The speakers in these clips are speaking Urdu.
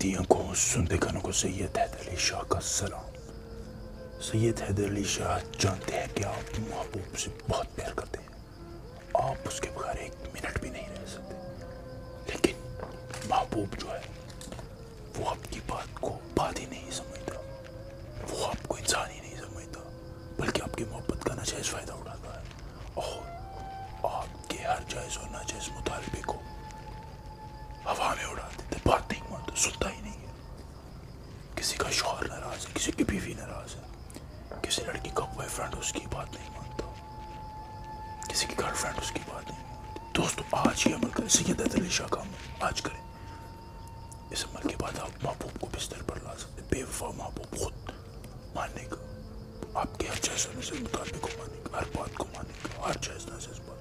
دیکھتی آنکھوں سنتے کانوں کو سید حیدر علی شاہ کا سلام۔ سید حیدر علی شاہ جانتے ہیں کہ آپ محبوب سے بہت پیار کرتے ہیں، آپ اس کے بغیر ایک منٹ بھی نہیں رہ سکتے، لیکن محبوب جو ہے وہ آپ کی بات کو بات ہی نہیں سمجھتا، وہ آپ کو انسان ہی نہیں سمجھتا، بلکہ آپ کی محبت کا ناجائز فائدہ اٹھاتا ہے اور آپ کے ہر جائز اور ناجائز مطالبے کو ہوا میں اڑا دیتے، بات نہیں مانتا، سنتا ہی نہیں ہے۔ کسی کا شوہر ناراض ہے، کسی کی بیوی ناراض ہے، کسی لڑکی کا بوائے فرینڈ اس کی بات نہیں مانتا، کسی کی گرل فرینڈ اس کی بات نہیں مانتی۔ دوستو آج ہی عمل کریں، سید حیدر علی شاہ کا عمل آج کریں، اس عمل کے بعد آپ محبوب کو بستر پر لا سکتے۔ بے وفا محبوب خود ماننے کا، آپ کے ہر جائز و ناجائز مطالبے کو ماننے کا، ہر بات کو ماننے کا، ہر جائز ناجائز بات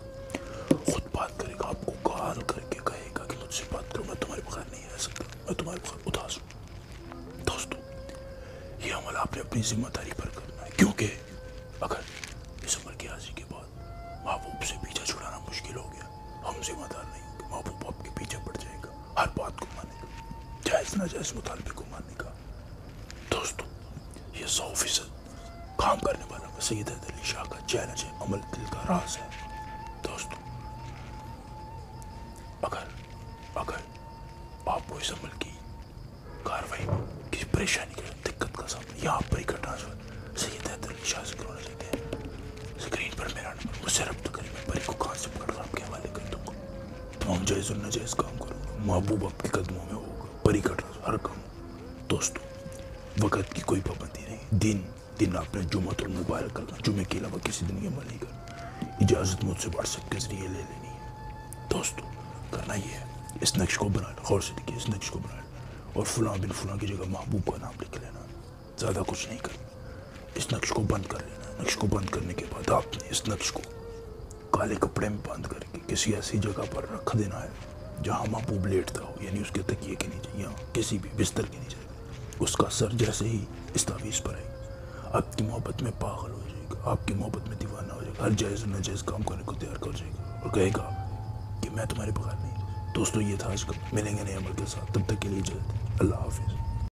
خود بات کرے گا، آپ کو کال کر کے کہے گا کہ مجھ سے بات کرو، میں تمہارے بغیر نہیں رہ سکتا، میں تمہارے بغیر اداس ہوں۔ دوستو یہ عمل آپ نے اپنی ذمہ داری پر کرنا ہے، کیونکہ اگر اس عمل کی حاضری کے بعد محبوب سے پیچھا چھڑانا مشکل ہو گیا، ہم ذمہ دار نہیں ہوں گے، محبوب آپ کے پیچھے پڑ جائے گا، ہر بات کو مانے گا، جائز ناجائز مطالبے کو ماننے کا۔ دوستو یہ 100% کام کرنے والا سید حیدر علی شاہ کا چیلنج ہے، عمل دل کا راز ہے۔ دوستو اگر آپ کو اس عمل کی کاروائی میں کسی پریشانی کی دقت کا سامنا یا آپ پر ٹرانسفر سید حیدر علی شاہ سے کروانا چاہتے ہیں، اسکرین پر میرا نمبر، مجھ سے رابطہ کریں، میں بری کو کہاں سے پکڑ کر آپ کے حوالے کر دوں گا، تمام جائز اور ناجائز کام کروں گا، محبوب آپ کے قدموں میں ہوگا، بری کا ٹرانسفر ہر کام۔ دوستو وقت کی کوئی پابندی نہیں، دن آپ نے جمعہ المبارک کرنا، جمعے کے علاوہ کسی دن یہ عمل نہیں کرنا، اجازت مجھ سے واٹس ایپ کے ذریعے لے لینی ہے۔ دوستو کرنا یہ ہے، اس نقش کو بنا لیں، غور سے دیکھیے، اس نقش کو بنا لیں اور فلاں بن فلاں کی جگہ محبوب کا نام لکھ لینا، زیادہ کچھ نہیں کرنا، اس نقش کو بند کر لینا۔ نقش کو بند کرنے کے بعد آپ نے اس نقش کو کالے کپڑے میں بند کر کے کسی ایسی جگہ پر رکھ دینا ہے جہاں محبوب لیٹتا ہو، یعنی اس کے تکیے کے نیچے یا کسی بھی بستر کے نیچے، اس کا سر جیسے ہی اس تعویذ پر آئے گا، آپ کی محبت میں پاگل ہو جائے گا، آپ کی محبت میں دیوانہ ہو جائے گا، ہر جائز و ناجائز کام کرنے کو تیار کر جائے گا اور کہے گا کہ میں تمہارے بغیر نہیں۔ دوستو یہ تھا آج کا، ملیں گے نئے عمل کے ساتھ، تب تک کے لیے اجازت، اللہ حافظ۔